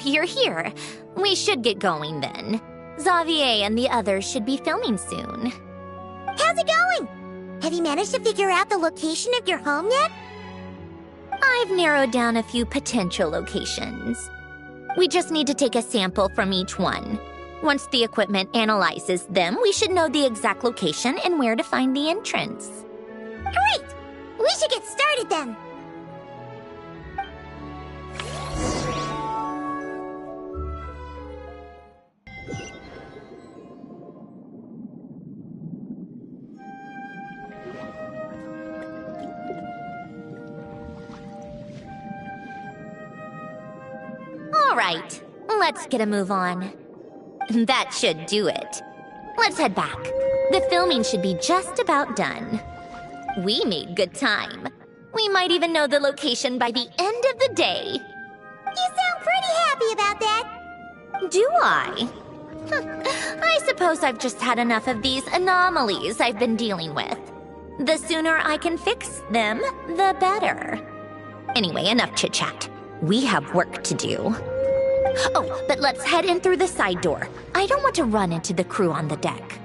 you're here. We should get going then. Xavier and the others should be filming soon. How's it going? Have you managed to figure out the location of your home yet? I've narrowed down a few potential locations. We just need to take a sample from each one. Once the equipment analyzes them, we should know the exact location and where to find the entrance. Great! We should get started then. All right, let's get a move on. That should do it. Let's head back. The filming should be just about done. We made good time. We might even know the location by the end of the day. You sound pretty happy about that. Do I? I suppose I've just had enough of these anomalies I've been dealing with. The sooner I can fix them, the better. Anyway, enough chit-chat. We have work to do. Oh, but let's head in through the side door. I don't want to run into the crew on the deck.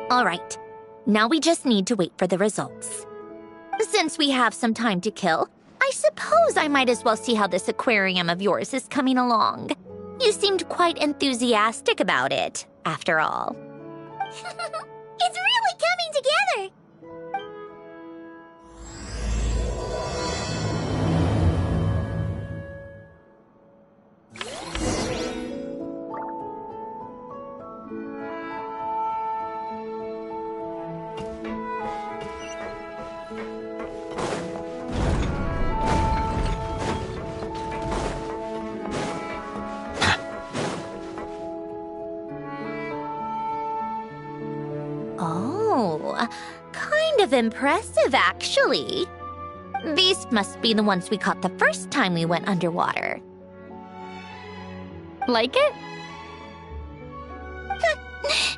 All right, now we just need to wait for the results. Since we have some time to kill, I suppose I might as well see how this aquarium of yours is coming along. You seemed quite enthusiastic about it, after all. It's really coming together! Oh, kind of impressive, actually. These must be the ones we caught the first time we went underwater. Like it?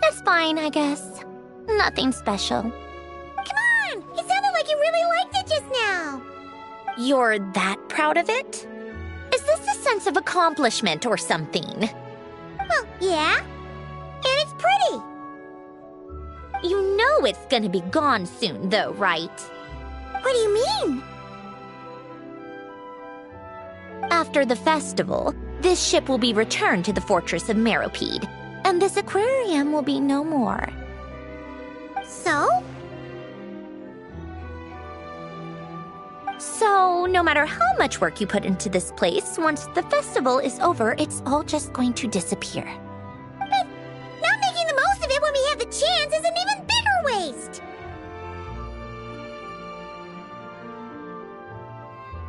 It's fine, I guess. Nothing special. Come on! It sounded like you really liked it just now! You're that proud of it? Is this a sense of accomplishment or something? Well, yeah. And it's pretty. You know it's gonna be gone soon, though, right? What do you mean? After the festival, this ship will be returned to the fortress of Meropide, and this aquarium will be no more. So? So, no matter how much work you put into this place, once the festival is over, it's all just going to disappear. But not making the most of it when we have the chance is an even bigger waste!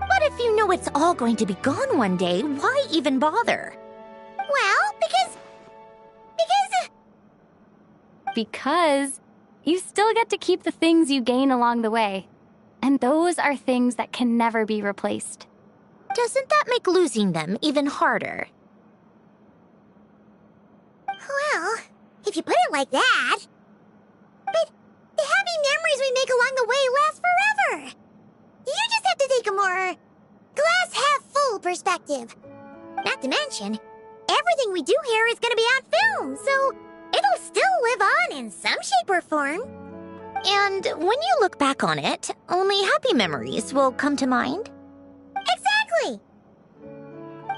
But if you know it's all going to be gone one day, why even bother? Well, Because you still get to keep the things you gain along the way. And those are things that can never be replaced. Doesn't that make losing them even harder? well, if you put it like that... But the happy memories we make along the way last forever! You just have to take a more glass-half-full perspective. Not to mention, everything we do here is gonna be on film, so it'll still live on in some shape or form. And when you look back on it, only happy memories will come to mind? Exactly!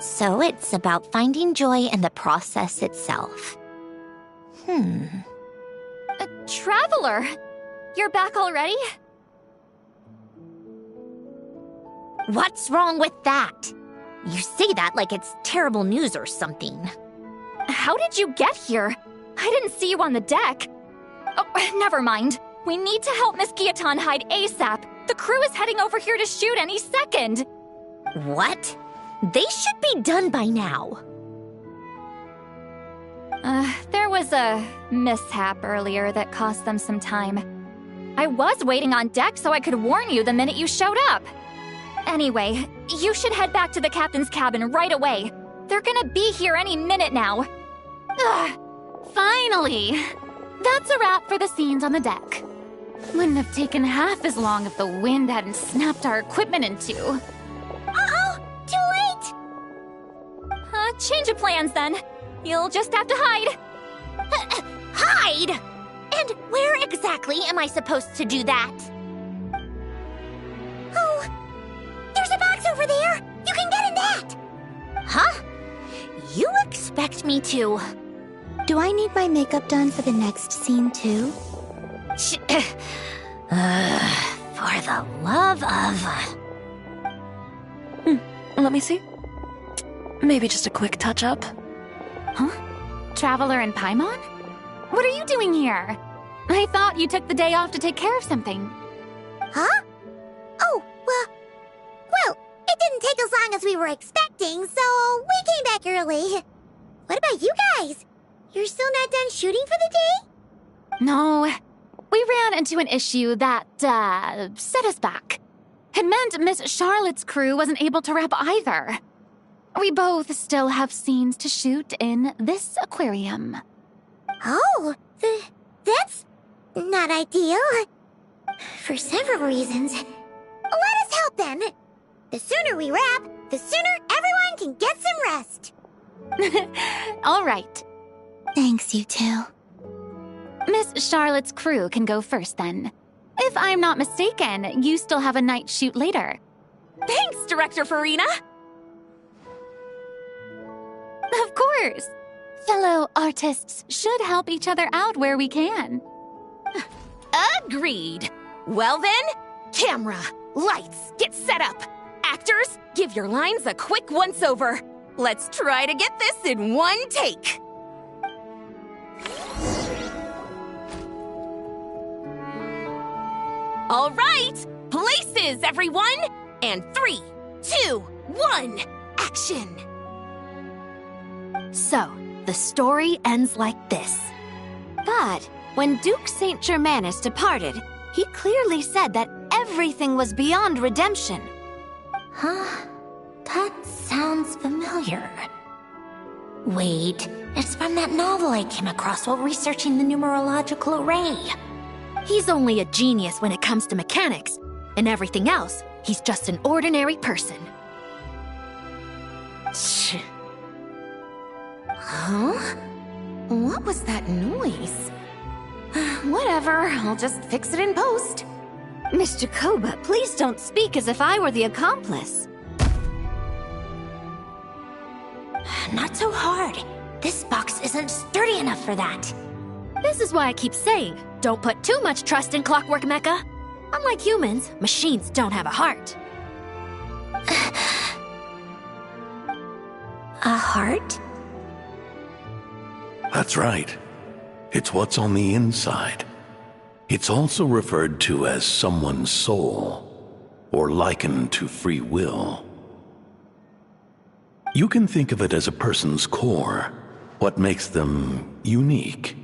So it's about finding joy in the process itself. Traveler! You're back already? What's wrong with that? You say that like it's terrible news or something. How did you get here? I didn't see you on the deck. Oh, never mind. We need to help Miss Guillotin hide ASAP. The crew is heading over here to shoot any second. What? They should be done by now. There was a mishap earlier that cost them some time. I was waiting on deck so I could warn you the minute you showed up. Anyway, you should head back to the captain's cabin right away. They're gonna be here any minute now. Ugh, finally! That's a wrap for the scenes on the deck. Wouldn't have taken half as long if the wind hadn't snapped our equipment in two. Uh-oh! Too late! Change of plans then. You'll just have to hide. Hide! And where exactly am I supposed to do that? Oh, there's a box over there! You can get in that! Huh? You expect me to... Do I need my makeup done for the next scene too? For the love of... Let me see. Maybe just a quick touch-up. Huh? Traveler and Paimon? What are you doing here? I thought you took the day off to take care of something. Huh? Oh, well, it didn't take as long as we were expecting, so we came back early. What about you guys? You're still not done shooting for the day? No. We ran into an issue that, set us back. It meant Miss Charlotte's crew wasn't able to wrap either. We both still have scenes to shoot in this aquarium. Oh, that's not ideal. For several reasons. Let us help then. The sooner we wrap, the sooner everyone can get some rest. All right. Thanks, you two. Miss Charlotte's crew can go first then. If I'm not mistaken, you still have a night shoot later. Thanks, Director Farina! Of course. Fellow artists should help each other out where we can. Agreed. Well then, camera, lights, get set up. Actors, give your lines a quick once-over. Let's try to get this in one take. All right, places, everyone! And 3, 2, 1, action! So, the story ends like this. But when Duke St. Germanus departed, he clearly said that everything was beyond redemption. Huh? That sounds familiar. Wait, it's from that novel I came across while researching the numerological array. He's only a genius when it comes to mechanics, and everything else, he's just an ordinary person. Tch. Huh? What was that noise? Whatever, I'll just fix it in post. Miss Jacoba, please don't speak as if I were the accomplice. Not so hard. This box isn't sturdy enough for that. This is why I keep saying, don't put too much trust in Clockwork Mecha. Unlike humans, machines don't have a heart. A heart? That's right. It's what's on the inside. It's also referred to as someone's soul, or likened to free will. You can think of it as a person's core, what makes them unique.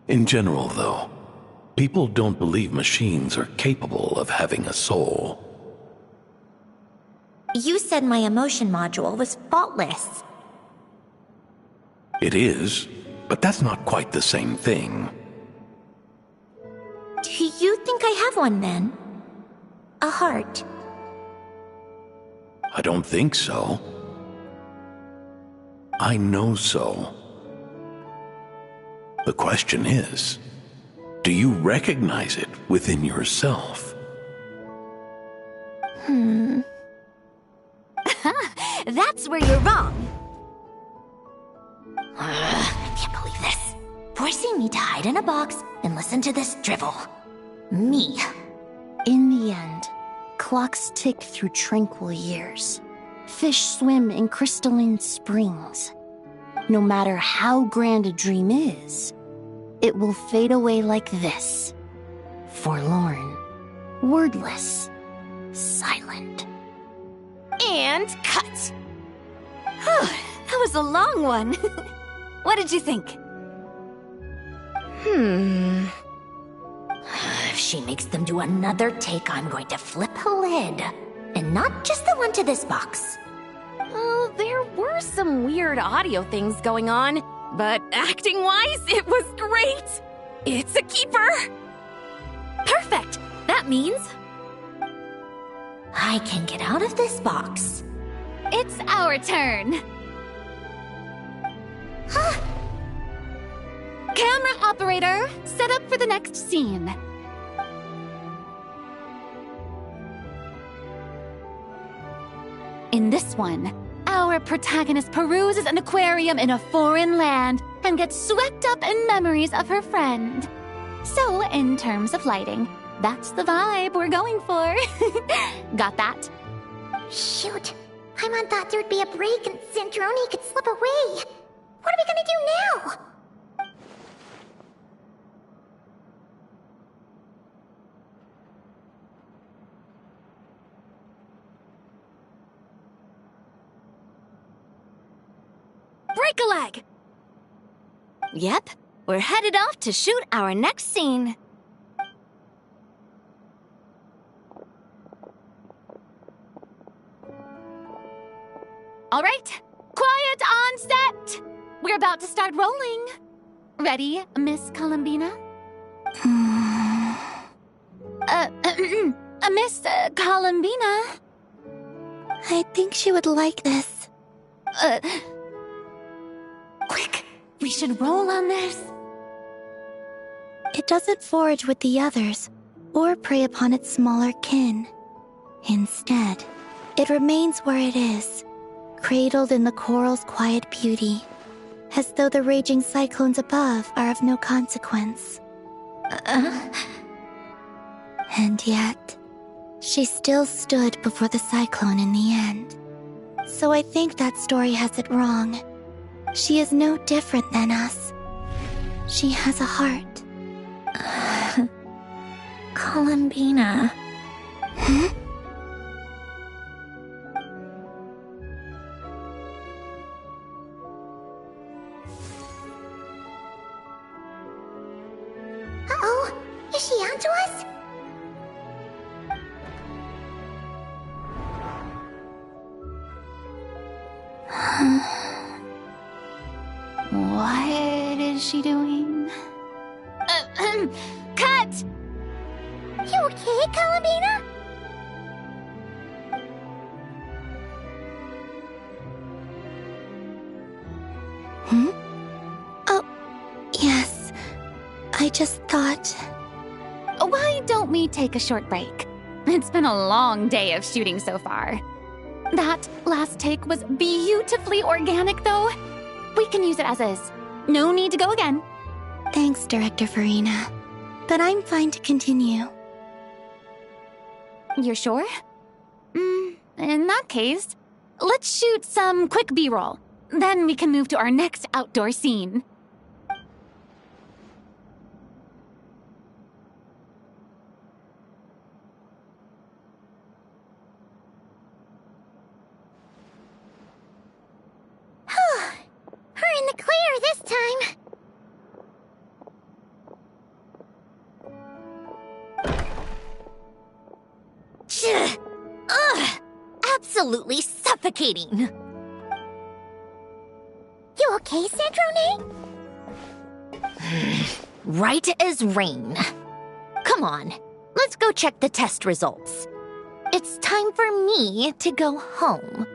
In general, though, people don't believe machines are capable of having a soul. You said my emotion module was faultless. It is, but that's not quite the same thing. Do you think I have one then? A heart? I don't think so. I know so. The question is, do you recognize it within yourself? That's where you're wrong. I can't believe this. Forcing me to hide in a box and listen to this drivel. Me. In the end, clocks tick through tranquil years. Fish swim in crystalline springs. No matter how grand a dream is, it will fade away like this. Forlorn, wordless, silent. And cut! That was a long one. What did you think? If she makes them do another take, I'm going to flip a lid. And not just the one to this box. Well, there were some weird audio things going on, but acting-wise, it was great! It's a keeper! Perfect! That means I can get out of this box. it's our turn. Camera operator, set up for the next scene. In this one, our protagonist peruses an aquarium in a foreign land and gets swept up in memories of her friend. So, in terms of lighting, that's the vibe we're going for. Got that? Shoot. Paimon thought there'd be a break and Zandroni could slip away. What are we gonna do now? Break a leg! Yep, we're headed off to shoot our next scene. All right, quiet on set! We're about to start rolling. Ready, Miss Columbina? Miss Columbina? I think she would like this. Quick, we should roll on this. It doesn't forage with the others or prey upon its smaller kin. Instead, it remains where it is, cradled in the coral's quiet beauty, as though the raging cyclones above are of no consequence. And yet, she still stood before the cyclone in the end. So I think that story has it wrong. She is no different than us. She has a heart. Columbina. Uh-oh. Is she onto us? What is she doing? Cut! You okay, Columbina? Oh, yes. I just thought... Why don't we take a short break? It's been a long day of shooting so far. That last take was beautifully organic, though. We can use it as is. No need to go again. Thanks, Director Farina. But I'm fine to continue. You're sure? In that case, let's shoot some quick B-roll. Then we can move to our next outdoor scene. We're in the clear this time. Ugh! Absolutely suffocating. You okay, Zandroni? Right as rain. Come on, let's go check the test results. It's time for me to go home.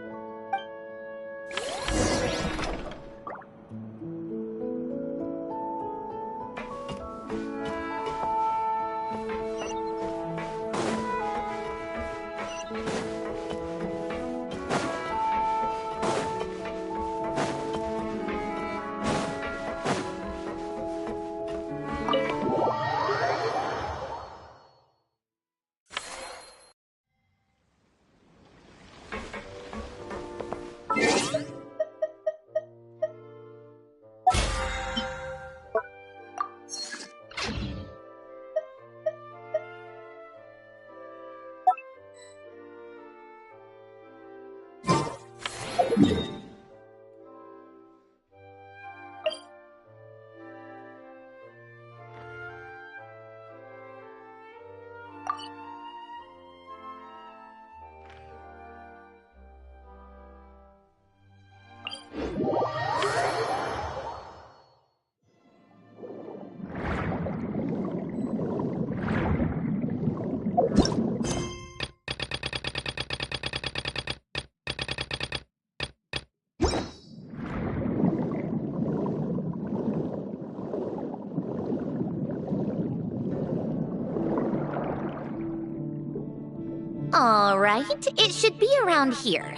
All right, it should be around here.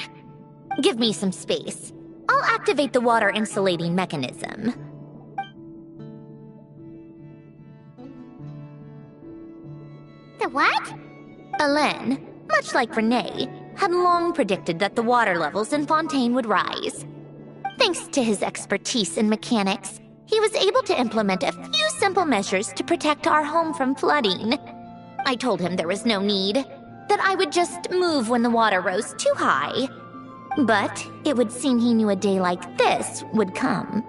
Give me some space. I'll activate the water insulating mechanism. The what? Alain, much like Renee, had long predicted that the water levels in Fontaine would rise. Thanks to his expertise in mechanics, he was able to implement a few simple measures to protect our home from flooding. I told him there was no need, that I would just move when the water rose too high. But it would seem he knew a day like this would come.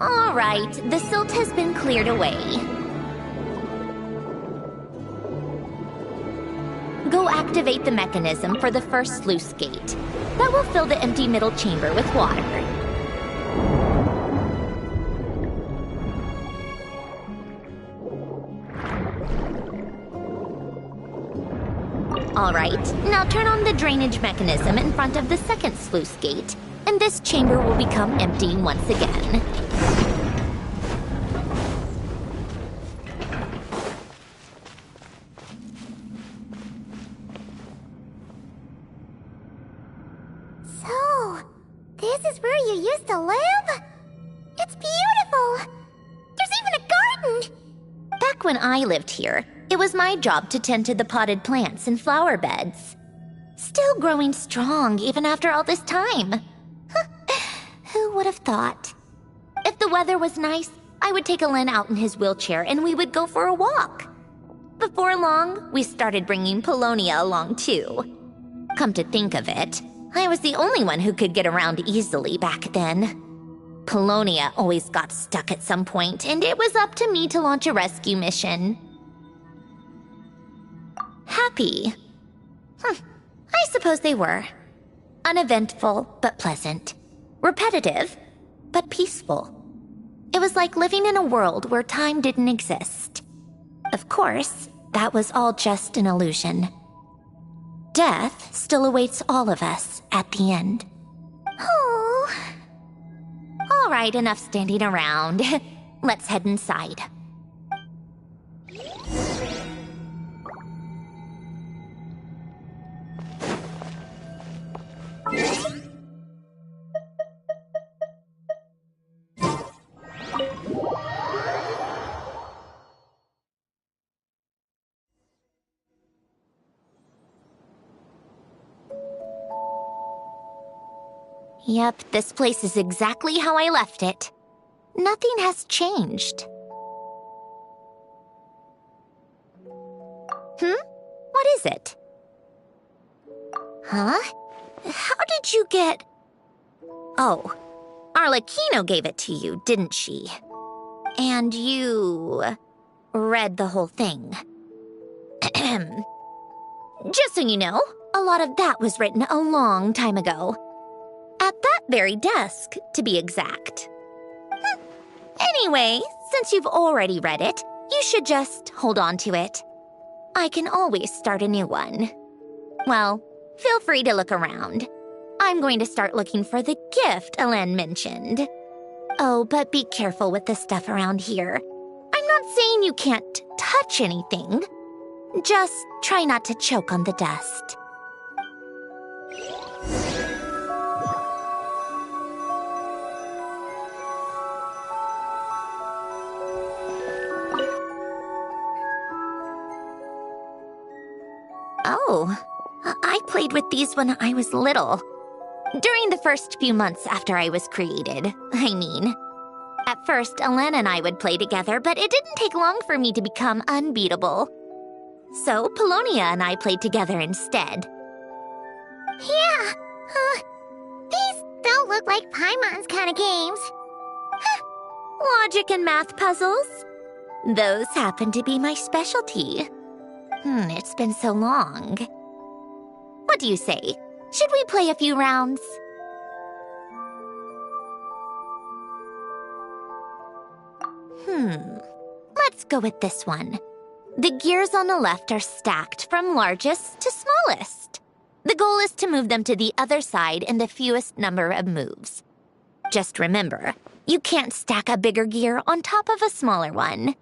All right, the silt has been cleared away. Go activate the mechanism for the first sluice gate. That will fill the empty middle chamber with water. All right, now turn on the drainage mechanism in front of the second sluice gate, and this chamber will become empty once again. So, this is where you used to live? It's beautiful! There's even a garden! Back when I lived here, it was my job to tend to the potted plants and flower beds. Still growing strong even after all this time. Who would have thought? If the weather was nice, I would take Alain out in his wheelchair and we would go for a walk. Before long, we started bringing Polonia along too. Come to think of it, I was the only one who could get around easily back then. Polonia always got stuck at some point, and it was up to me to launch a rescue mission. Happy. I suppose they were. Uneventful, but pleasant. Repetitive, but peaceful. It was like living in a world where time didn't exist. Of course, that was all just an illusion. Death still awaits all of us at the end. Oh. All right, enough standing around. Let's head inside. Yep, this place is exactly how I left it. Nothing has changed. What is it? Huh? How did you get... Oh, Arlecchino gave it to you, didn't she? And you... read the whole thing. Just so you know, a lot of that was written a long time ago. At that very desk, to be exact. Anyway, since you've already read it, you should just hold on to it. I can always start a new one. Well, feel free to look around. I'm going to start looking for the gift Alain mentioned. Oh, but be careful with the stuff around here. I'm not saying you can't touch anything. Just try not to choke on the dust. Oh, I played with these when I was little. During the first few months after I was created, I mean. At first, Alain and I would play together, but it didn't take long for me to become unbeatable. So, Polonia and I played together instead. Yeah, these don't look like Paimon's kind of games. Logic and math puzzles? Those happen to be my specialty. It's been so long. What do you say? Should we play a few rounds? Let's go with this one. The gears on the left are stacked from largest to smallest. The goal is to move them to the other side in the fewest number of moves. Just remember, you can't stack a bigger gear on top of a smaller one.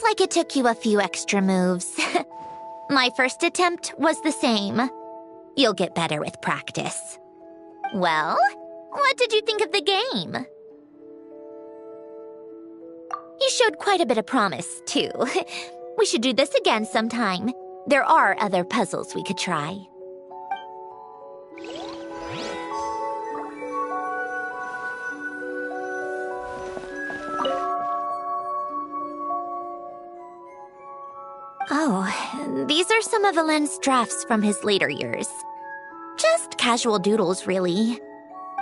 like it took you a few extra moves. My first attempt was the same. You'll get better with practice. Well, what did you think of the game? You showed quite a bit of promise, too. We should do this again sometime. There are other puzzles we could try. Oh, these are some of Alen's drafts from his later years. Just casual doodles, really.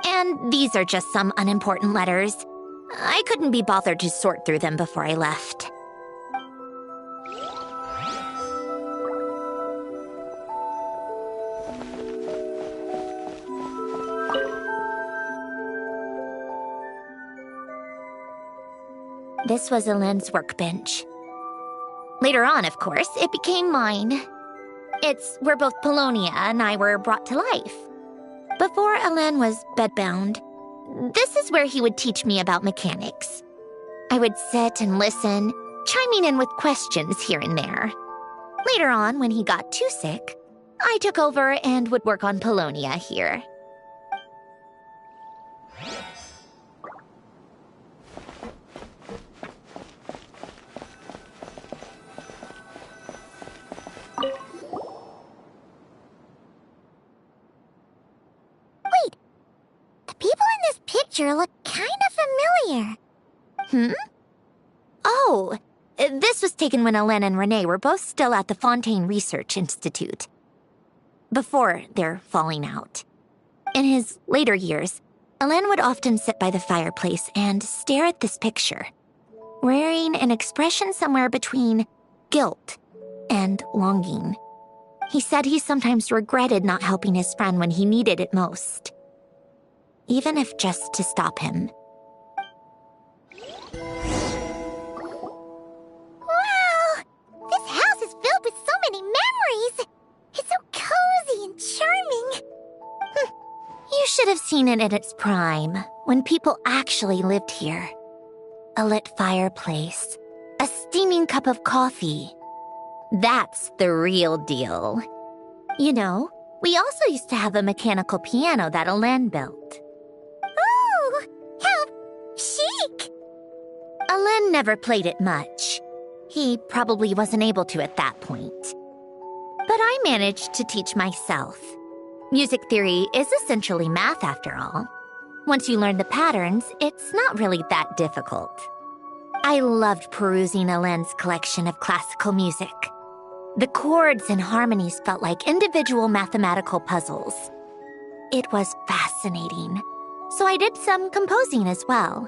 And these are just some unimportant letters. I couldn't be bothered to sort through them before I left. This was Alen's workbench. Later on, of course, it became mine. It's where both Polonia and I were brought to life. Before Alen was bedbound, this is where he would teach me about mechanics. I would sit and listen, chiming in with questions here and there. Later on, when he got too sick, I took over and would work on Polonia here. Look kind of familiar. Oh, this was taken when Alen and Renee were both still at the Fontaine Research Institute. Before their falling out. In his later years, Alen would often sit by the fireplace and stare at this picture, wearing an expression somewhere between guilt and longing. He said he sometimes regretted not helping his friend when he needed it most. Even if just to stop him. Wow! This house is filled with so many memories! It's so cozy and charming. You should have seen it in its prime, when people actually lived here. A lit fireplace, a steaming cup of coffee. That's the real deal. You know, we also used to have a mechanical piano that Alen built. Chic! Alen never played it much. He probably wasn't able to at that point. But I managed to teach myself. Music theory is essentially math after all. Once you learn the patterns, it's not really that difficult. I loved perusing Alen's collection of classical music. The chords and harmonies felt like individual mathematical puzzles. It was fascinating. So I did some composing as well.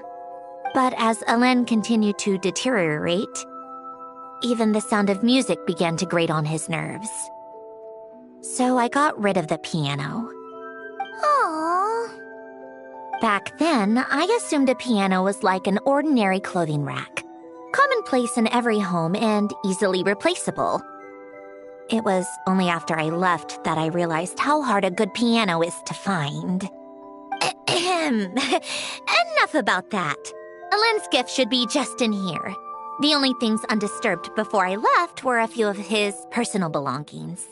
But as Alen continued to deteriorate, even the sound of music began to grate on his nerves. So I got rid of the piano. Aww. Back then, I assumed a piano was like an ordinary clothing rack, commonplace in every home and easily replaceable. It was only after I left that I realized how hard a good piano is to find. Enough about that. Alen's gift should be just in here. The only things undisturbed before I left were a few of his personal belongings.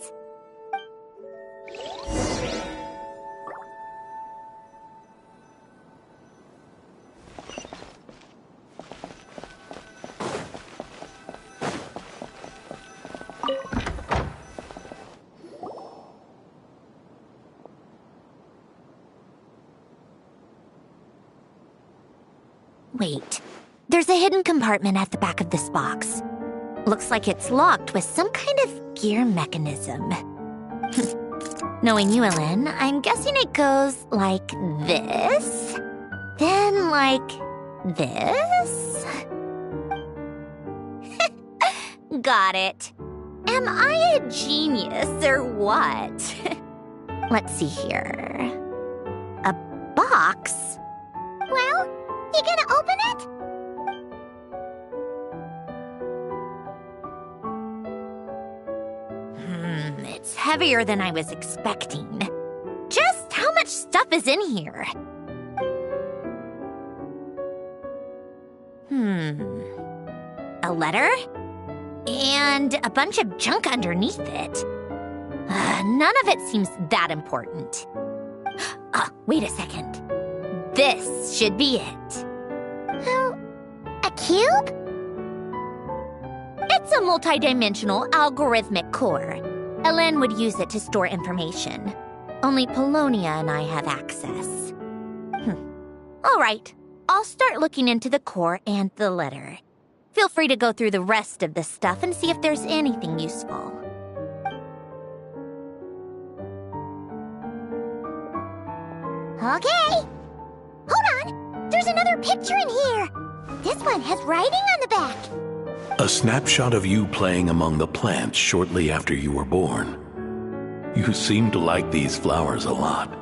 Wait, there's a hidden compartment at the back of this box. Looks like it's locked with some kind of gear mechanism. Knowing you, Alen, I'm guessing it goes like this, then like this. Got it. Am I a genius or what? Let's see here. A box? Well, you gonna open it? It's heavier than I was expecting. Just how much stuff is in here? A letter? and a bunch of junk underneath it. None of it seems that important. Wait a second. This should be it. A cube? It's a multidimensional algorithmic core. Ellen would use it to store information. Only Polonia and I have access. All right, I'll start looking into the core and the letter. Feel free to go through the rest of the stuff and see if there's anything useful. Okay. Hold on. There's another picture in here. This one has writing on the back. A snapshot of you playing among the plants shortly after you were born. You seem to like these flowers a lot.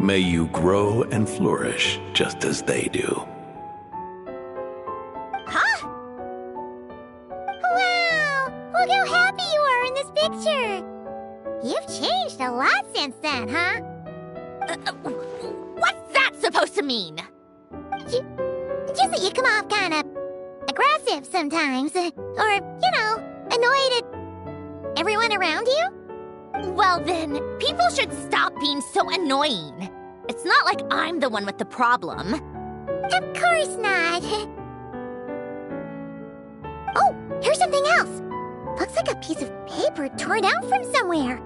May you grow and flourish just as they do. Huh? Wow! Look how happy you are in this picture. You've changed a lot since then, huh? What's that supposed to mean? Just that you come off kind of aggressive sometimes. Or, annoyed at everyone around you. Well then, people should stop being so annoying. It's not like I'm the one with the problem. Of course not. Oh, here's something else. Looks like a piece of paper torn out from somewhere.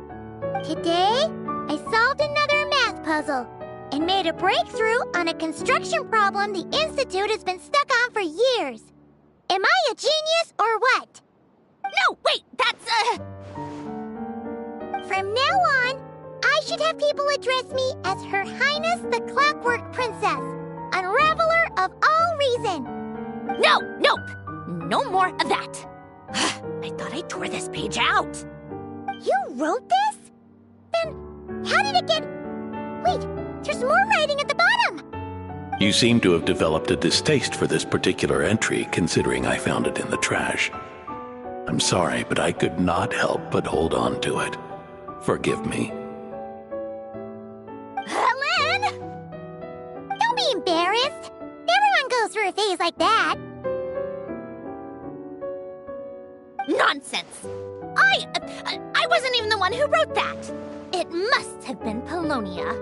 Today, I solved another math puzzle and made a breakthrough on a construction problem the Institute has been stuck on for years. Am I a genius or what? No, wait, that's From now on, I should have people address me as Her Highness the Clockwork Princess, unraveler of all reason. Nope. No more of that. I thought I tore this page out. You wrote this? Then how did it get... Wait, there's more writing at the bottom. You seem to have developed a distaste for this particular entry, considering I found it in the trash. I'm sorry, but I could not help but hold on to it. Forgive me. Helen! Don't be embarrassed. Everyone goes through a phase like that. Nonsense. I wasn't even the one who wrote that. It must have been Polonia.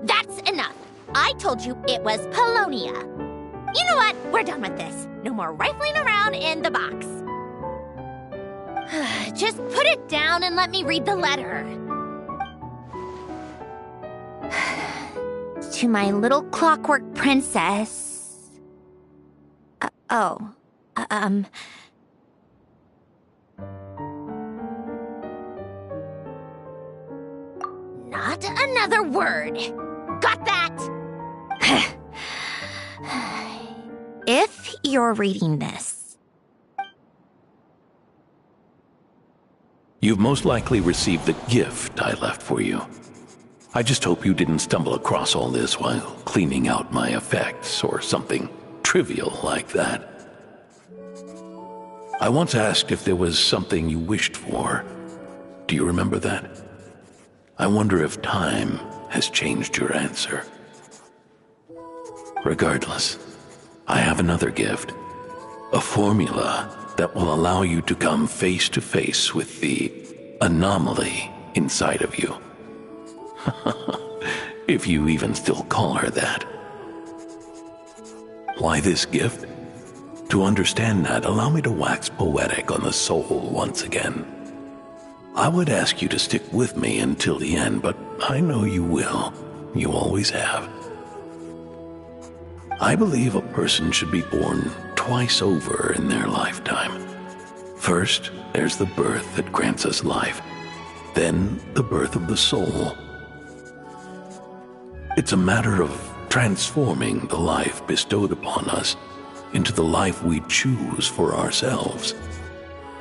That's enough. I told you it was Polonia. You know what? We're done with this. No more rifling around in the box. Just put it down and let me read the letter. To my little clockwork princess. Not another word. Got that? If you're reading this, You've most likely received the gift I left for you. I just hope you didn't stumble across all this while cleaning out my effects or something trivial like that. I once asked if there was something you wished for. Do you remember that? I wonder if time has changed your answer. Regardless, I have another gift. A formula that will allow you to come face to face with the anomaly inside of you. If you even still call her that. Why this gift? To understand that, allow me to wax poetic on the soul once again. I would ask you to stick with me until the end, but I know you will. You always have. I believe a person should be born twice over in their lifetime. First, there's the birth that grants us life. Then, the birth of the soul. It's a matter of transforming the life bestowed upon us into the life we choose for ourselves.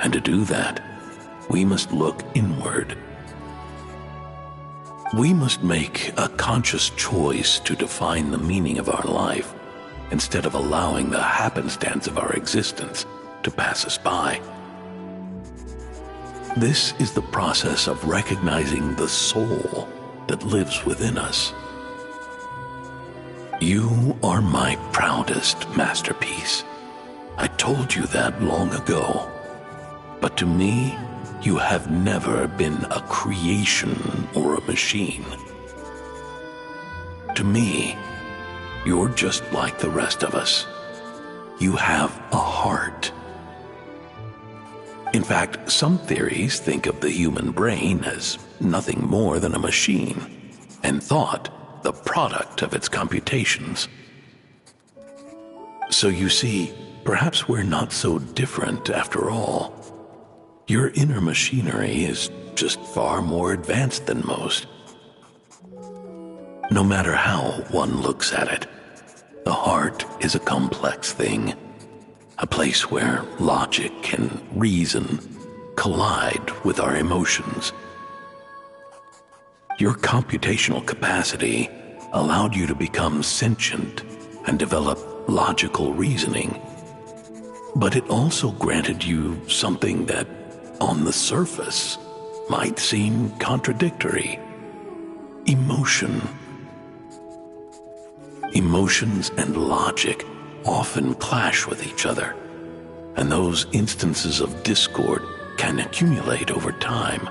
And to do that, we must look inward. We must make a conscious choice to define the meaning of our life instead of allowing the happenstance of our existence to pass us by. This is the process of recognizing the soul that lives within us. You are my proudest masterpiece. I told you that long ago. But to me, you have never been a creation or a machine. To me, you're just like the rest of us. You have a heart. In fact, some theories think of the human brain as nothing more than a machine, and thought the product of its computations. So you see, perhaps we're not so different after all. Your inner machinery is just far more advanced than most. No matter how one looks at it, the heart is a complex thing, a place where logic and reason collide with our emotions. Your computational capacity allowed you to become sentient and develop logical reasoning, but it also granted you something that, on the surface, might seem contradictory: emotion. Emotions and logic often clash with each other, and those instances of discord can accumulate over time.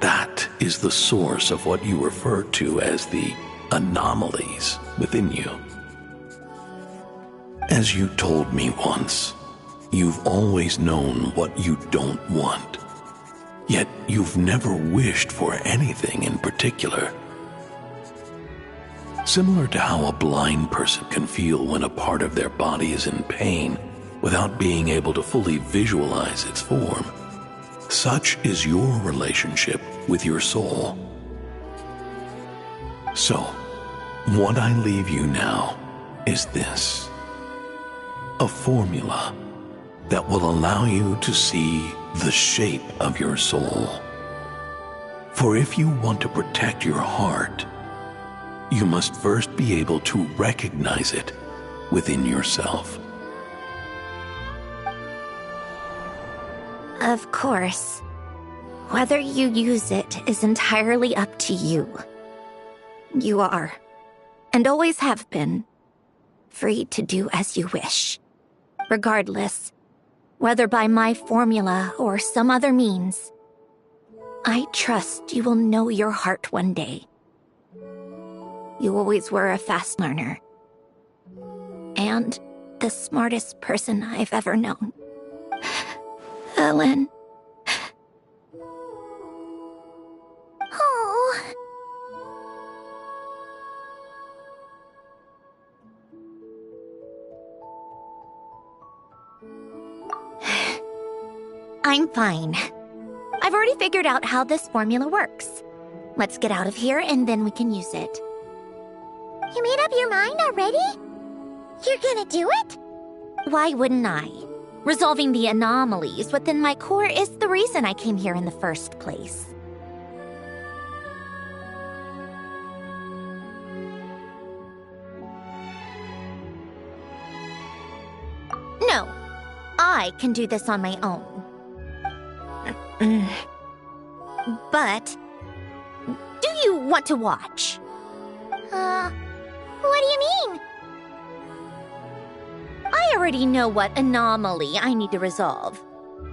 That is the source of what you refer to as the anomalies within you. As you told me once, you've always known what you don't want, yet you've never wished for anything in particular. Similar to how a blind person can feel when a part of their body is in pain without being able to fully visualize its form, such is your relationship with your soul. So, what I leave you now is this: a formula that will allow you to see the shape of your soul. For if you want to protect your heart, you must first be able to recognize it within yourself. Of course. Whether you use it is entirely up to you. You are, and always have been, free to do as you wish. Regardless, whether by my formula or some other means, I trust you will know your heart one day. You always were a fast learner, and the smartest person I've ever known. Ellen. Oh. I'm fine. I've already figured out how this formula works. Let's get out of here and then we can use it. You made up your mind already? You're gonna do it? Why wouldn't I? Resolving the anomalies within my core is the reason I came here in the first place. No, I can do this on my own. But, do you want to watch? What do you mean? I already know what anomaly I need to resolve.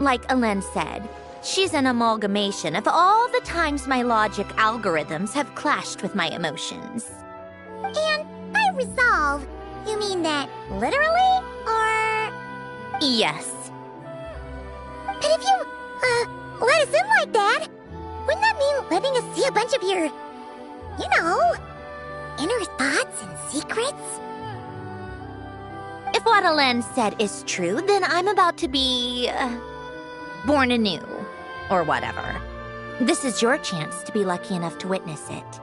Like Ellen said, she's an amalgamation of all the times my logic algorithms have clashed with my emotions. And by resolve, you mean that literally, or...? Yes. But if you, let us in like that, wouldn't that mean letting us see a bunch of your, inner thoughts and secrets? If what Ellen said is true, then I'm about to be... born anew. Or whatever. This is your chance to be lucky enough to witness it.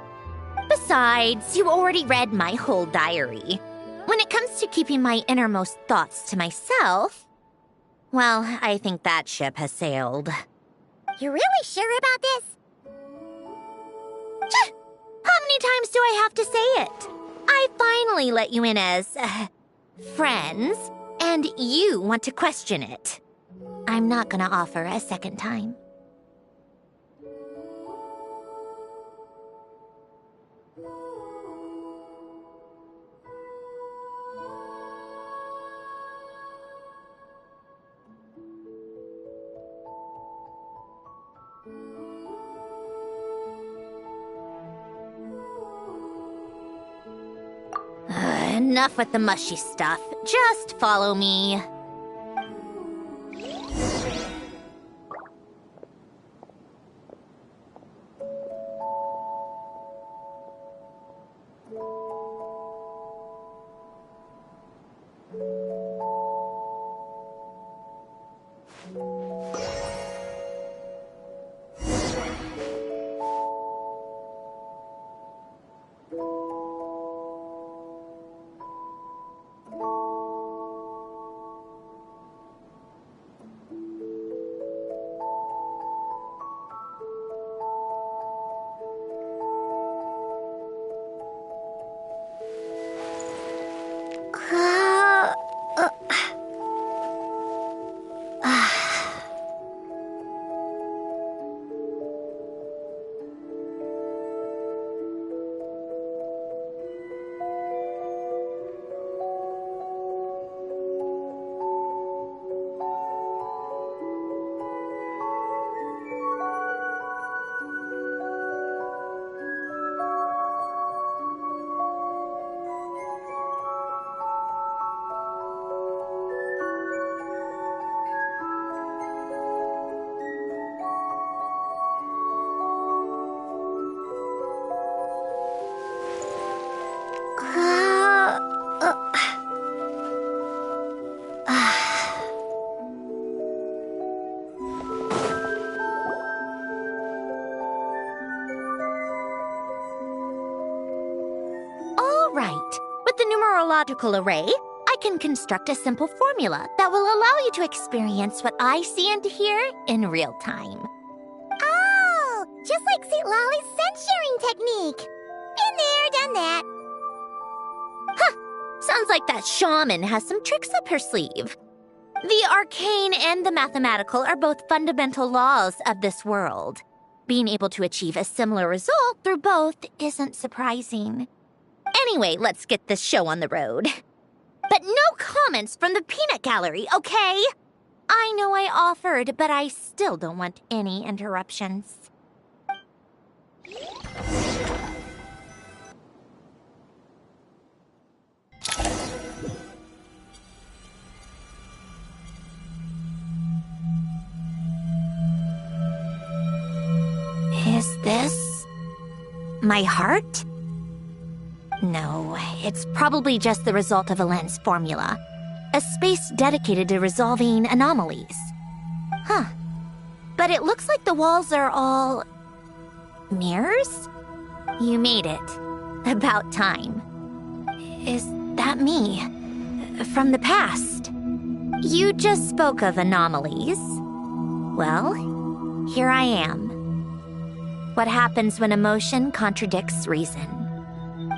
Besides, you already read my whole diary. When it comes to keeping my innermost thoughts to myself, well, I think that ship has sailed. You're really sure about this? How many times do I have to say it? I finally let you in as... friends, and you want to question it. I'm not gonna offer a second time. Enough with the mushy stuff. Just follow me. Numerological array, I can construct a simple formula that will allow you to experience what I see and hear in real time. Oh, just like St. Lolly's scent-sharing technique. Been there, done that. Sounds like that shaman has some tricks up her sleeve. The arcane and the mathematical are both fundamental laws of this world. Being able to achieve a similar result through both isn't surprising. Anyway, let's get this show on the road. But no comments from the peanut gallery, okay? I know I offered, but I still don't want any interruptions. Is this my heart? No, it's probably just the result of a lens formula. A space dedicated to resolving anomalies. But it looks like the walls are all... mirrors? You made it. About time. Is that me? From the past? You just spoke of anomalies. Well, here I am. What happens when emotion contradicts reason?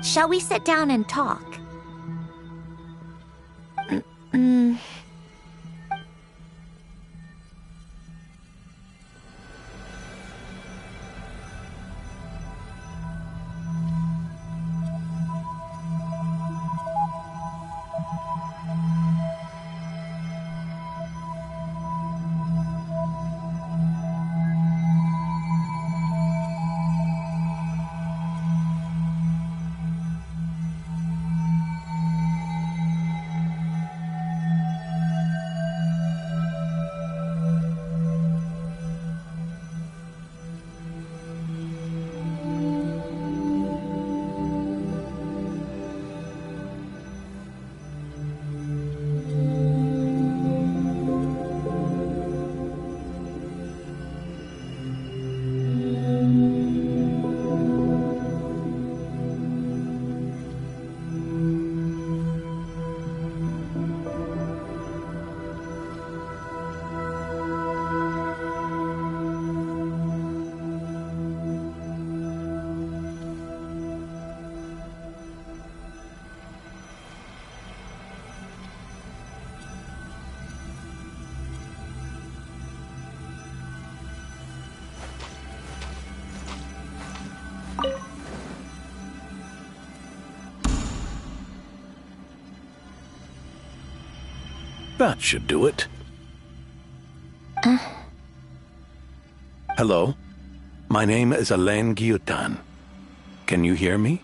Shall we sit down and talk? That should do it. Hello? My name is Alain Guillotin. Can you hear me?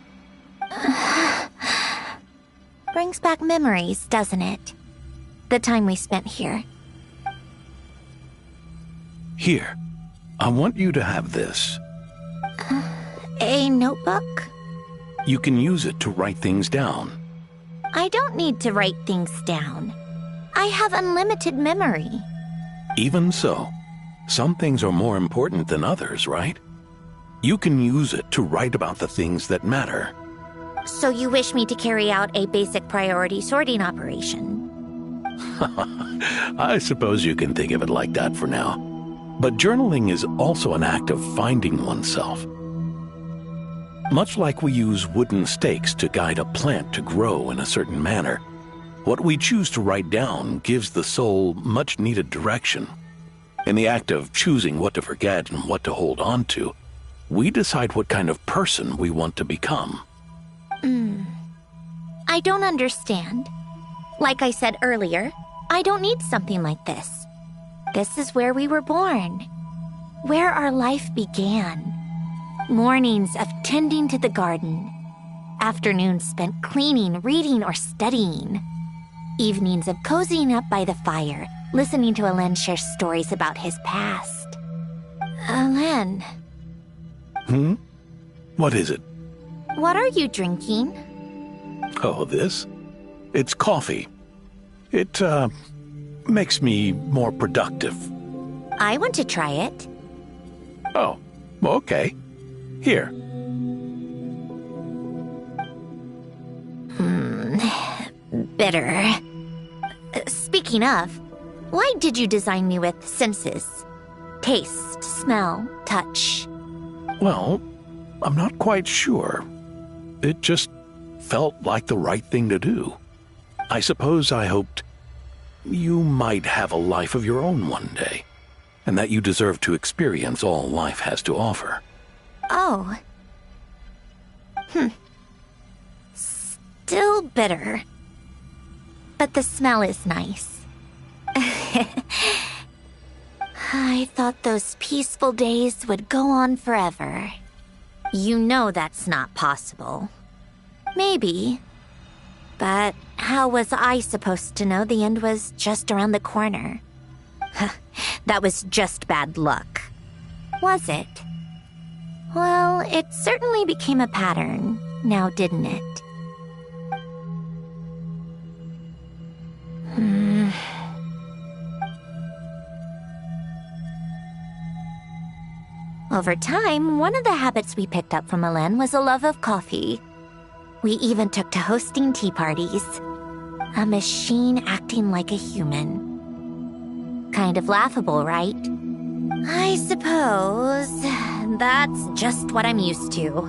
brings back memories, doesn't it? The time we spent here. Here, I want you to have this. A notebook? You can use it to write things down. I don't need to write things down. I have unlimited memory. Even so, some things are more important than others, right? You can use it to write about the things that matter. So you wish me to carry out a basic priority sorting operation? I suppose you can think of it like that for now. But journaling is also an act of finding oneself. Much like we use wooden stakes to guide a plant to grow in a certain manner, what we choose to write down gives the soul much-needed direction. In the act of choosing what to forget and what to hold on to, we decide what kind of person we want to become. I don't understand. Like I said earlier, I don't need something like this. This is where we were born, where our life began. Mornings of tending to the garden, afternoons spent cleaning, reading, or studying, evenings of cozying up by the fire, listening to Alen share stories about his past. Alen. What is it? What are you drinking? Oh, this? It's coffee. It, makes me more productive. I want to try it. Oh, okay. Here. Bitter. Speaking of, why did you design me with senses? Taste, smell, touch. Well, I'm not quite sure. It just felt like the right thing to do. I suppose I hoped you might have a life of your own one day, and that you deserve to experience all life has to offer. Oh. Still bitter. But the smell is nice. I thought those peaceful days would go on forever. You know that's not possible. Maybe. But how was I supposed to know the end was just around the corner? That was just bad luck. Was it? Well, it certainly became a pattern, now didn't it? Over time, one of the habits we picked up from Alen was a love of coffee. We even took to hosting tea parties. A machine acting like a human. Kind of laughable, right? I suppose that's just what I'm used to.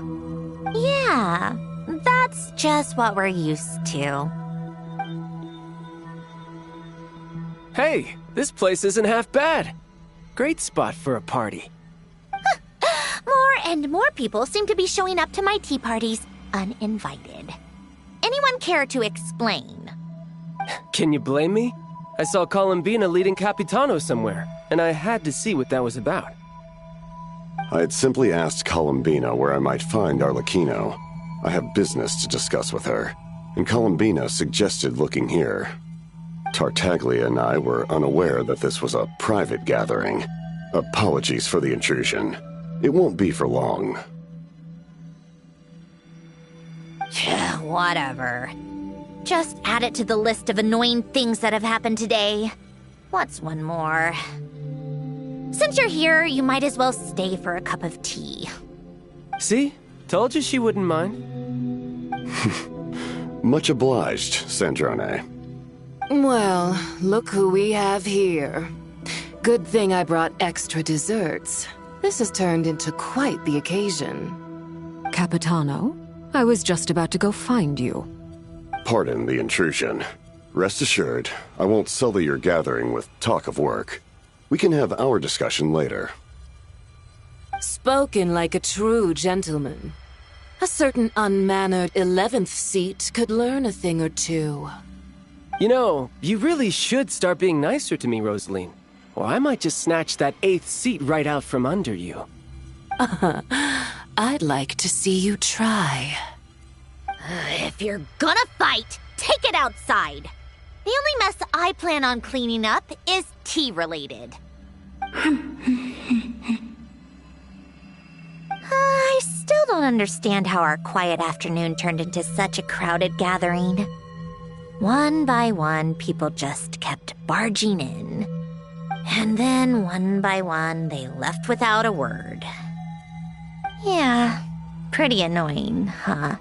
Yeah, that's just what we're used to. Hey, this place isn't half bad. Great spot for a party. More and more people seem to be showing up to my tea parties uninvited. Anyone care to explain? Can you blame me? I saw Columbina leading Capitano somewhere, and I had to see what that was about. I had simply asked Columbina where I might find Arlecchino. I have business to discuss with her, and Columbina suggested looking here. Tartaglia and I were unaware that this was a private gathering. Apologies for the intrusion. It won't be for long. Whatever. Just add it to the list of annoying things that have happened today. What's one more? Since you're here, you might as well stay for a cup of tea. See? Told you she wouldn't mind. Much obliged, Sandrone. Well, look who we have here. Good thing I brought extra desserts. This has turned into quite the occasion. Capitano, I was just about to go find you. Pardon the intrusion. Rest assured, I won't sully your gathering with talk of work. We can have our discussion later. Spoken like a true gentleman. A certain unmannered 11th seat could learn a thing or two. You know, you really should start being nicer to me, Rosaline. Or I might just snatch that 8th seat right out from under you. I'd like to see you try. If you're gonna fight, take it outside. The only mess I plan on cleaning up is tea-related. I still don't understand how our quiet afternoon turned into such a crowded gathering. One by one, people just kept barging in. And then, one by one, they left without a word. Yeah, pretty annoying, huh?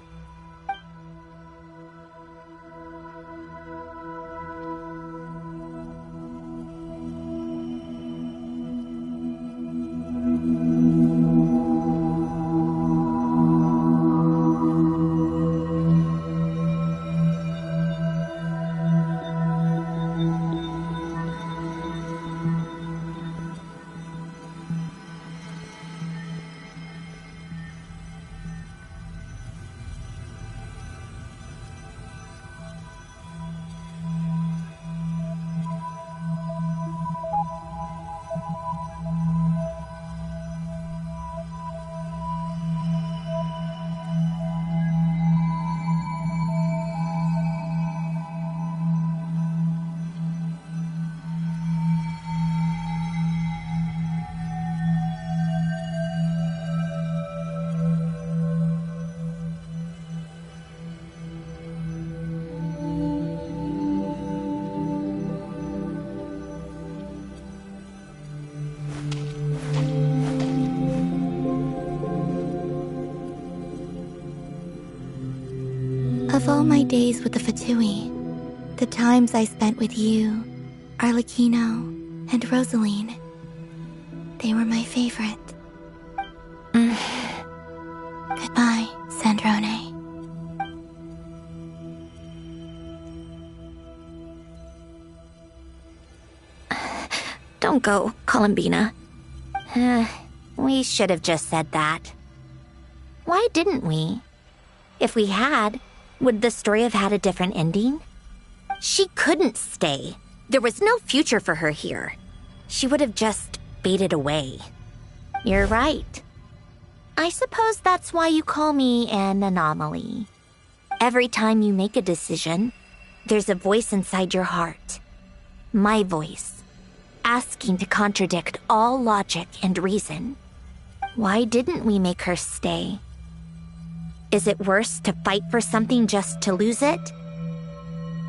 Of all my days with the Fatui, the times I spent with you, Arlecchino, and Rosaline, they were my favorite. Goodbye, Sandrone. Don't go, Columbina. We should have just said that. Why didn't we? If we had, would the story have had a different ending? She couldn't stay. There was no future for her here. She would have just faded away. You're right. I suppose that's why you call me an anomaly. Every time you make a decision, there's a voice inside your heart. My voice, asking to contradict all logic and reason. Why didn't we make her stay? Is it worse to fight for something just to lose it?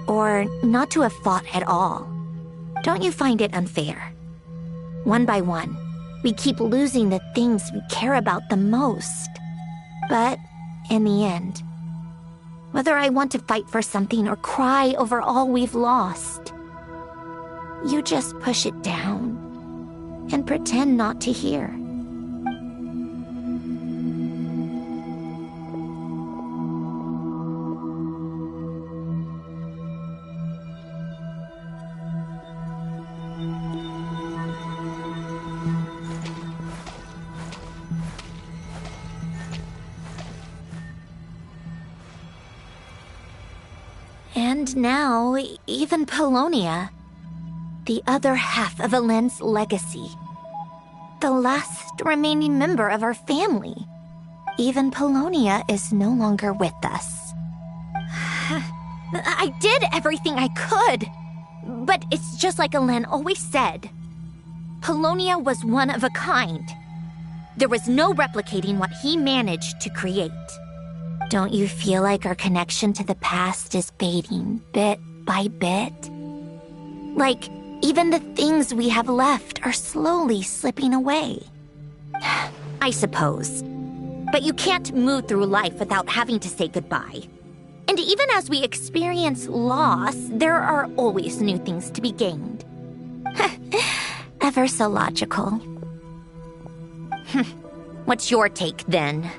Or not to have fought at all? Don't you find it unfair? One by one, we keep losing the things we care about the most. But in the end, whether I want to fight for something or cry over all we've lost, you just push it down and pretend not to hear. And now, even Paulownia, the other half of Elend's legacy, the last remaining member of our family, even Paulownia is no longer with us. I did everything I could, but it's just like Elend always said. Paulownia was one of a kind. There was no replicating what he managed to create. Don't you feel like our connection to the past is fading bit by bit? Like, even the things we have left are slowly slipping away. I suppose. But you can't move through life without having to say goodbye. And even as we experience loss, there are always new things to be gained. Ever so logical. What's your take, then?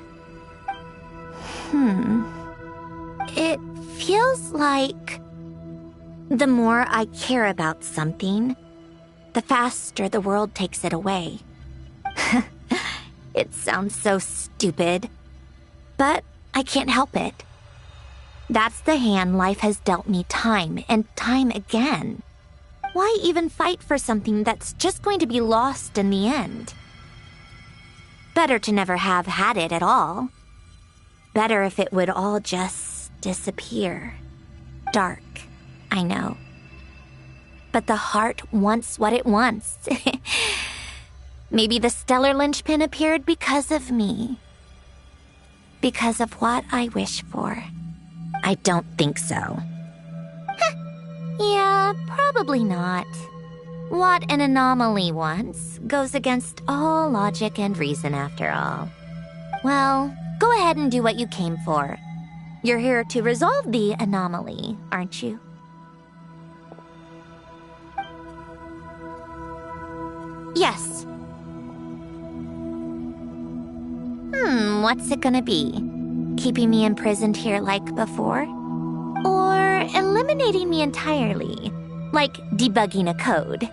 It feels like the more I care about something, the faster the world takes it away. It sounds so stupid, but I can't help it. That's the hand life has dealt me time and time again. Why even fight for something that's just going to be lost in the end? Better to never have had it at all. Better if it would all just disappear. dark, I know. But the heart wants what it wants. Maybe the stellar linchpin appeared because of me. Because of what I wish for. I don't think so. Yeah, probably not. What an anomaly wants goes against all logic and reason after all. Well, go ahead and do what you came for. You're here to resolve the anomaly, aren't you? Yes. What's it gonna be? Keeping me imprisoned here like before? Or eliminating me entirely, like debugging a code?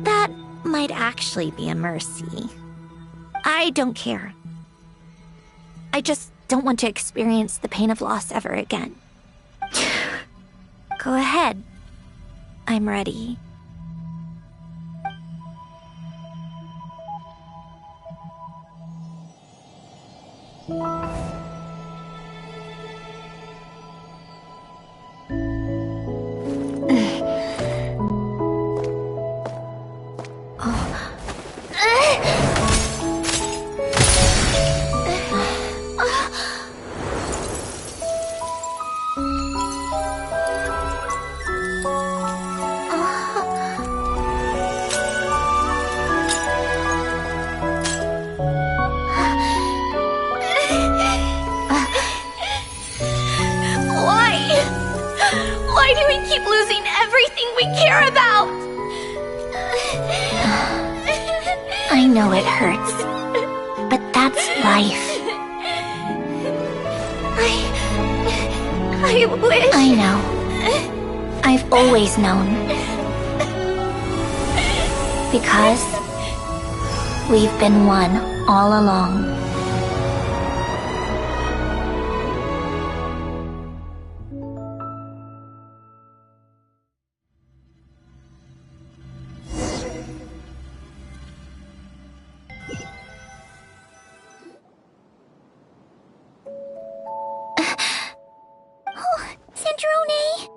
That might actually be a mercy. I don't care. I just don't want to experience the pain of loss ever again. Go ahead. I'm ready. Why do we keep losing everything we care about? I know it hurts, but that's life. I wish... I know. I've always known. Because we've been one all along. Cendrone?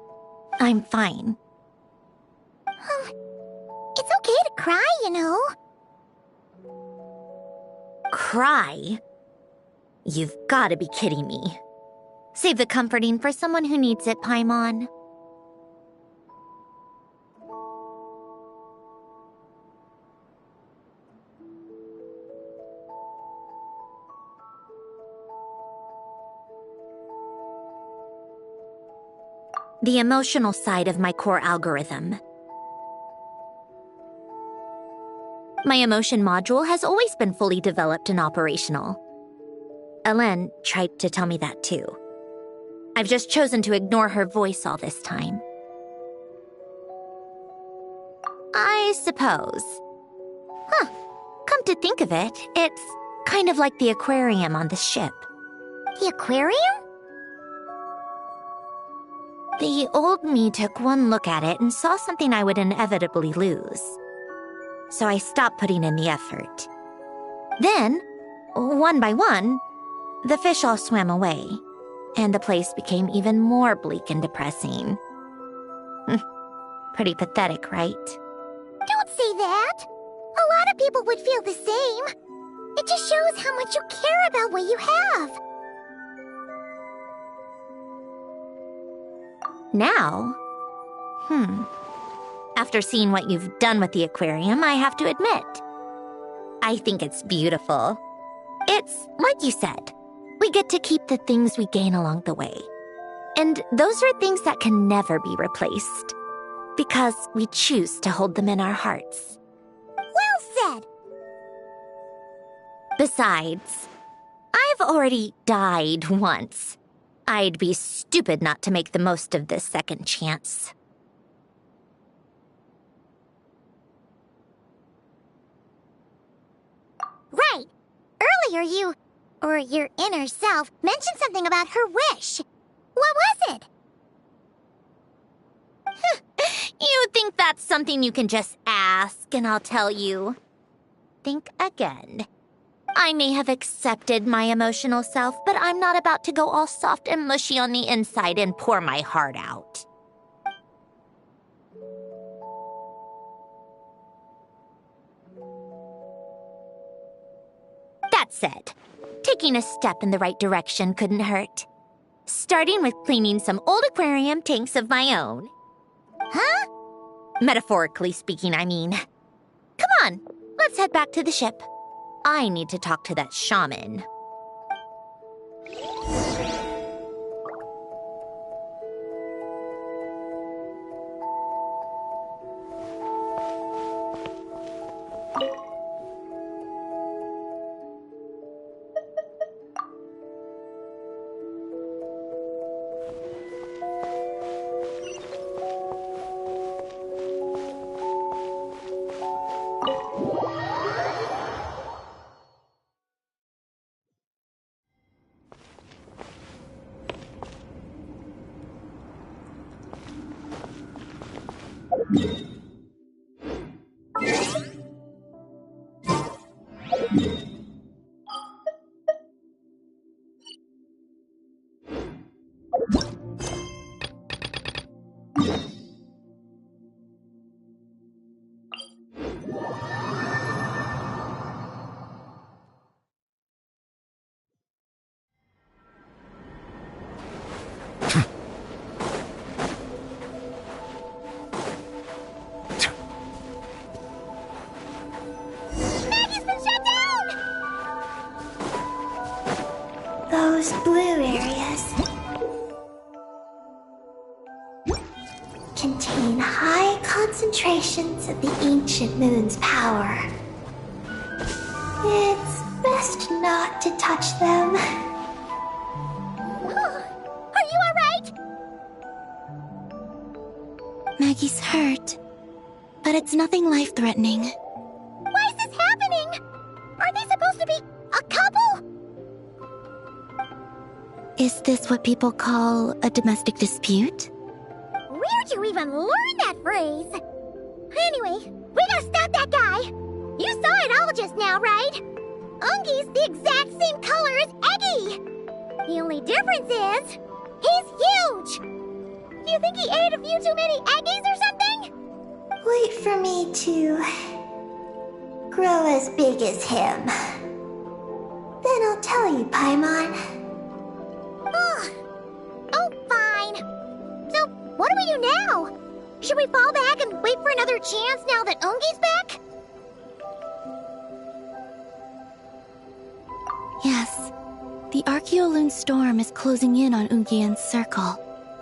I'm fine. It's okay to cry, you know. Cry? You've got to be kidding me. Save the comforting for someone who needs it, Paimon. The emotional side of my core algorithm. My emotion module has always been fully developed and operational. Elen tried to tell me that too. I've just chosen to ignore her voice all this time. I suppose. Come to think of it, it's kind of like the aquarium on the ship. The aquarium? The old me took one look at it and saw something I would inevitably lose. So I stopped putting in the effort. Then, one by one, the fish all swam away, and the place became even more bleak and depressing. Pretty pathetic, right? Don't say that. A lot of people would feel the same. It just shows how much you care about what you have. Now? After seeing what you've done with the aquarium, I have to admit, I think it's beautiful. It's like you said, we get to keep the things we gain along the way. And those are things that can never be replaced, because we choose to hold them in our hearts. Well said. Besides, I've already died once. I'd be stupid not to make the most of this second chance. Right. Earlier you, or your inner self, mentioned something about her wish. What was it? You think that's something you can just ask and I'll tell you? Think again. I may have accepted my emotional self, but I'm not about to go all soft and mushy on the inside and pour my heart out. That said, taking a step in the right direction couldn't hurt. Starting with cleaning some old aquarium tanks of my own. Huh? Metaphorically speaking, I mean. Come on, let's head back to the ship. I need to talk to that shaman. Those blue areas contain high concentrations of the ancient moon's power. It's best not to touch them. Are you alright? Maggie's hurt, but it's nothing life-threatening. Why is this happening? Aren't they supposed to be a couple? Is this what people call a domestic dispute? Where'd you even learn that phrase? Anyway, we gotta stop that guy. You saw it all just now, right? Ungi's the exact same color as Eggy. The only difference is, he's huge. Do you think he ate a few too many Eggies or something? Wait for me to grow as big as him. Then I'll tell you, Paimon. Oh, fine. So, what do we do now? Should we fall back and wait for another chance now that Ungi's back? Yes. The Archeoloon storm is closing in on Ungian's circle,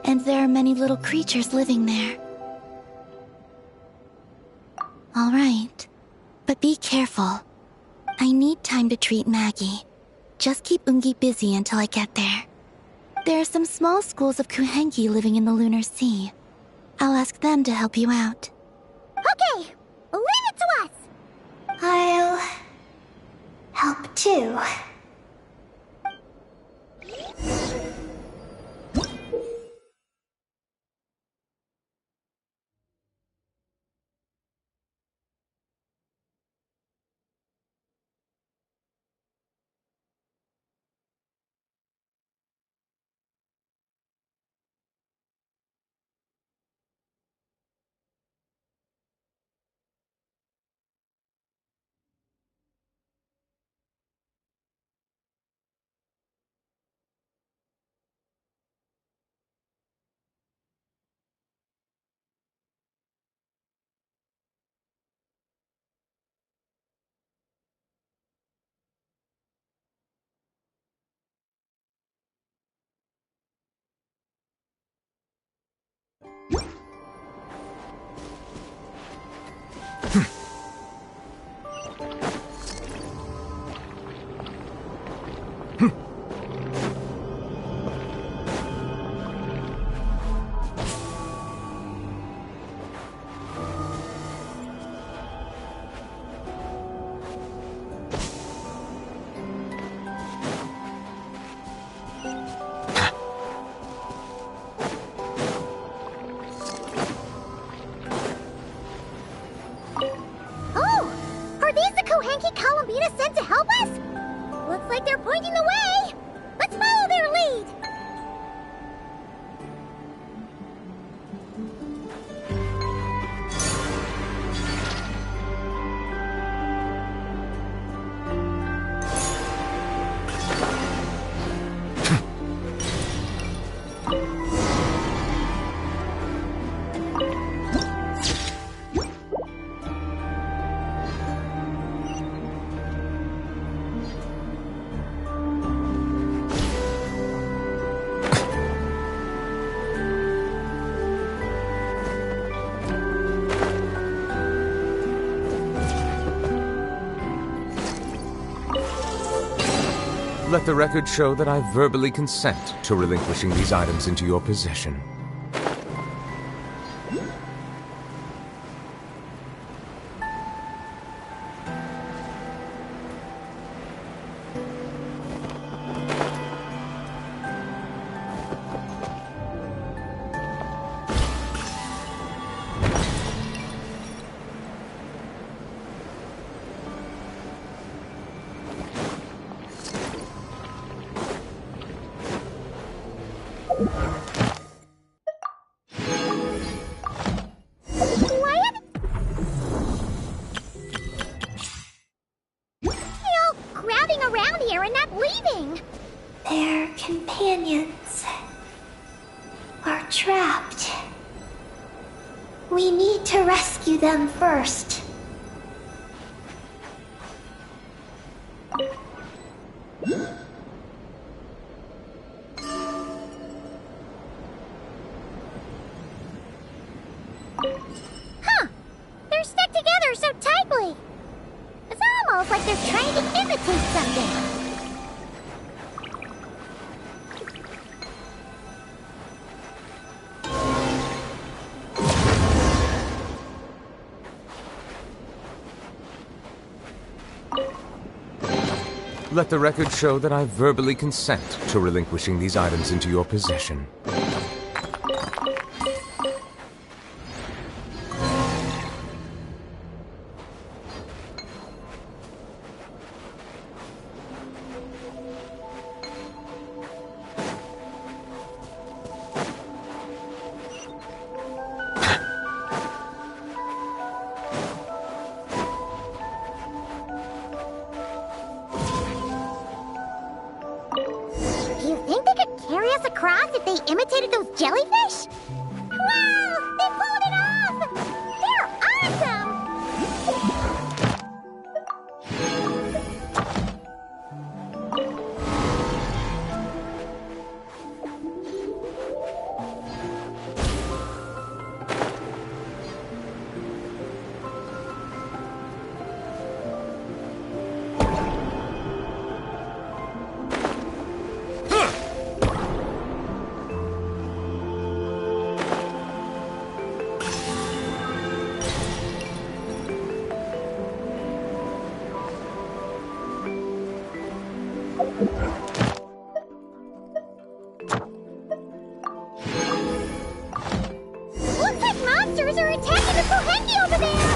and there are many little creatures living there. All right. But be careful. I need time to treat Maggie. Just keep Ungi busy until I get there. There are some small schools of Kuhengi living in the Lunar Sea. I'll ask them to help you out. Okay, leave it to us. I'll help too. Let the record show that I verbally consent to relinquishing these items into your possession. Their companions are trapped. We need to rescue them first. Huh! They're stuck together so tightly. It's almost like they're trying to imitate something. Let the record show that I verbally consent to relinquishing these items into your possession. Do you think they could carry us across if they imitated those jellyfish? Wow! They pulled it off! They're awesome! Looks like monsters are attacking the Kohenki over there!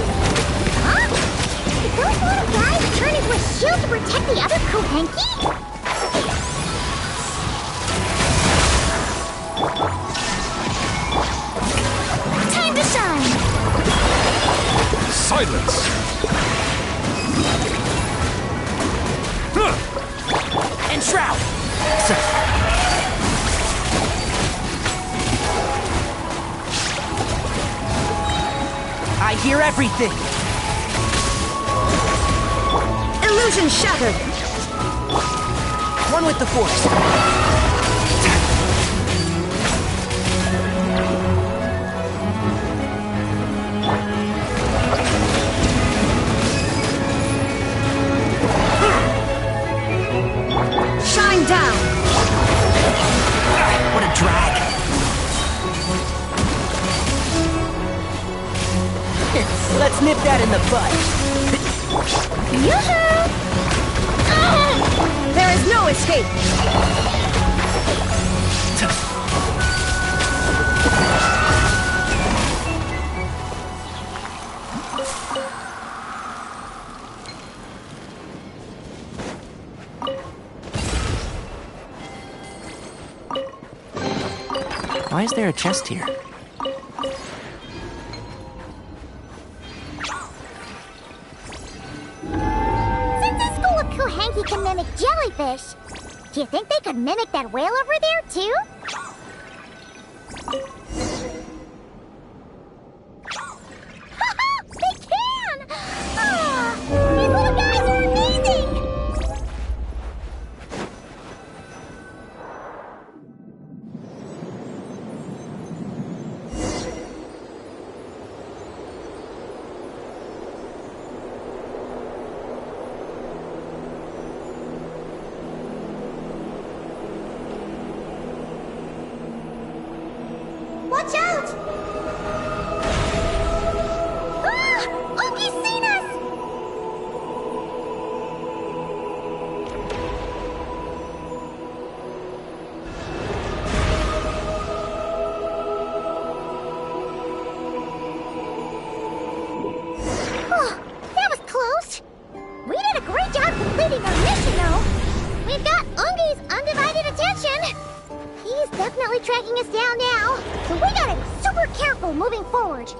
Huh? Did those little guys turn into a shield to protect the other Kohenki? Time to shine! Silence! Enshroud! I hear everything! Illusion shattered! One with the Force! Shine down! What a drag! Let's nip that in the bud. Yoo-hoo! There is no escape! Why is there a chest here? Since this school of Kohenki can mimic jellyfish, do you think they could mimic that whale over there, too? Watch out! Ah! Ungi's seen us! Oh, that was close. We did a great job completing our mission, though. We've got Ungi's undivided attention. He's definitely tracking us down now, so we gotta be super careful moving forward.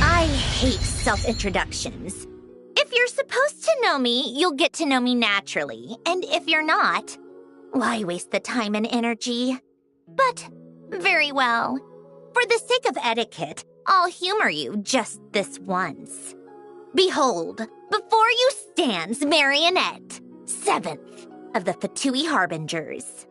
I hate self-introductions. If you're supposed to know me, you'll get to know me naturally. And if you're not, why waste the time and energy? But, very well. For the sake of etiquette, I'll humor you just this once. Behold, before you stands Marionette, 7th of the Fatui Harbingers.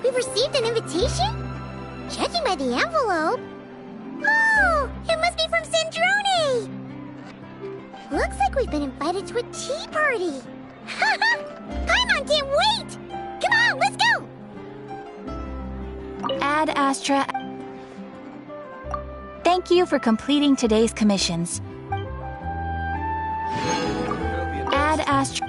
We've received an invitation? Judging by the envelope... Oh! It must be from Sandrone! Looks like we've been invited to a tea party! Paimon can't wait! Come on, let's go! Ad Astra. Thank you for completing today's commissions. Ad Astra.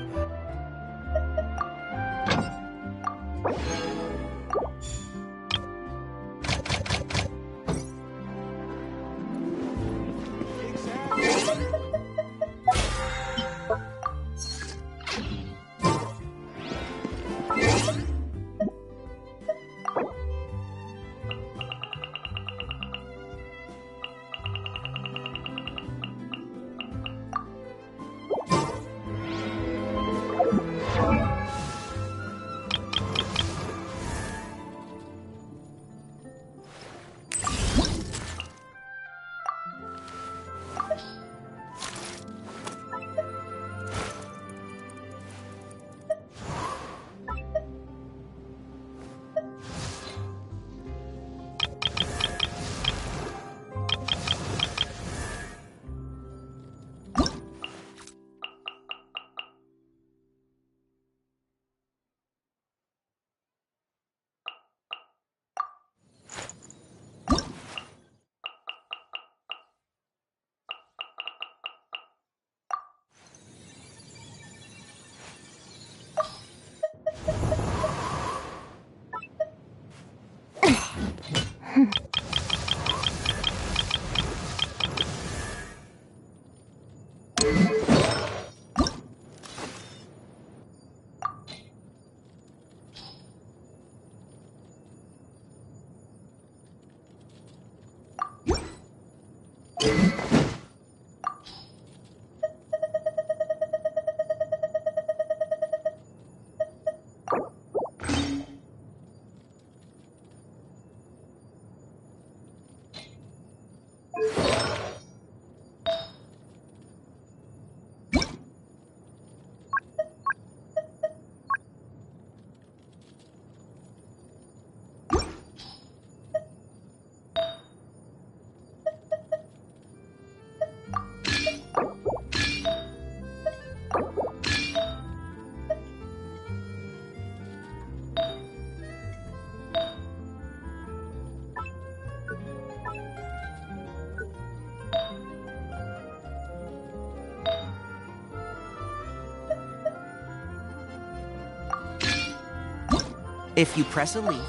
If you press a leaf,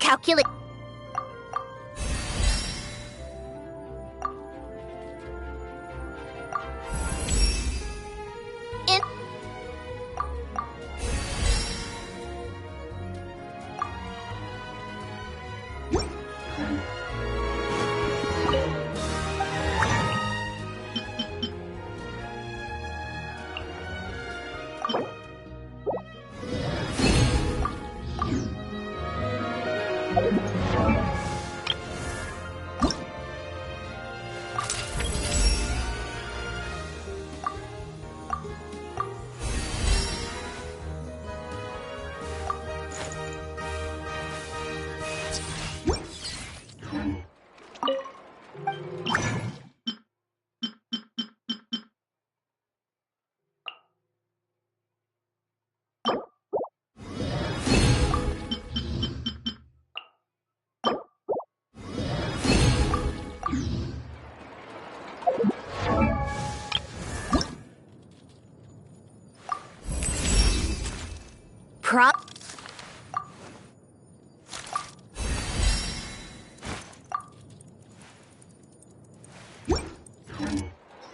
calculate.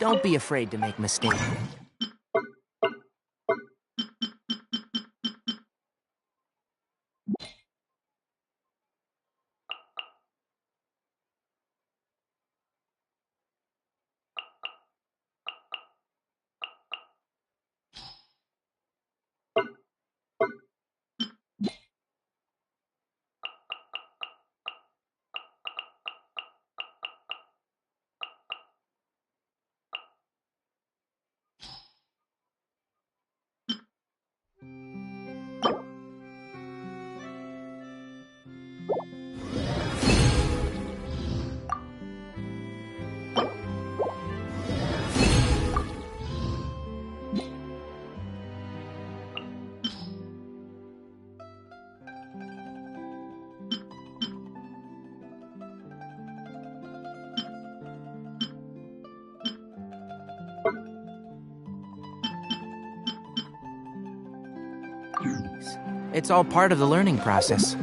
don't be afraid to make mistakes. It's all part of the learning process.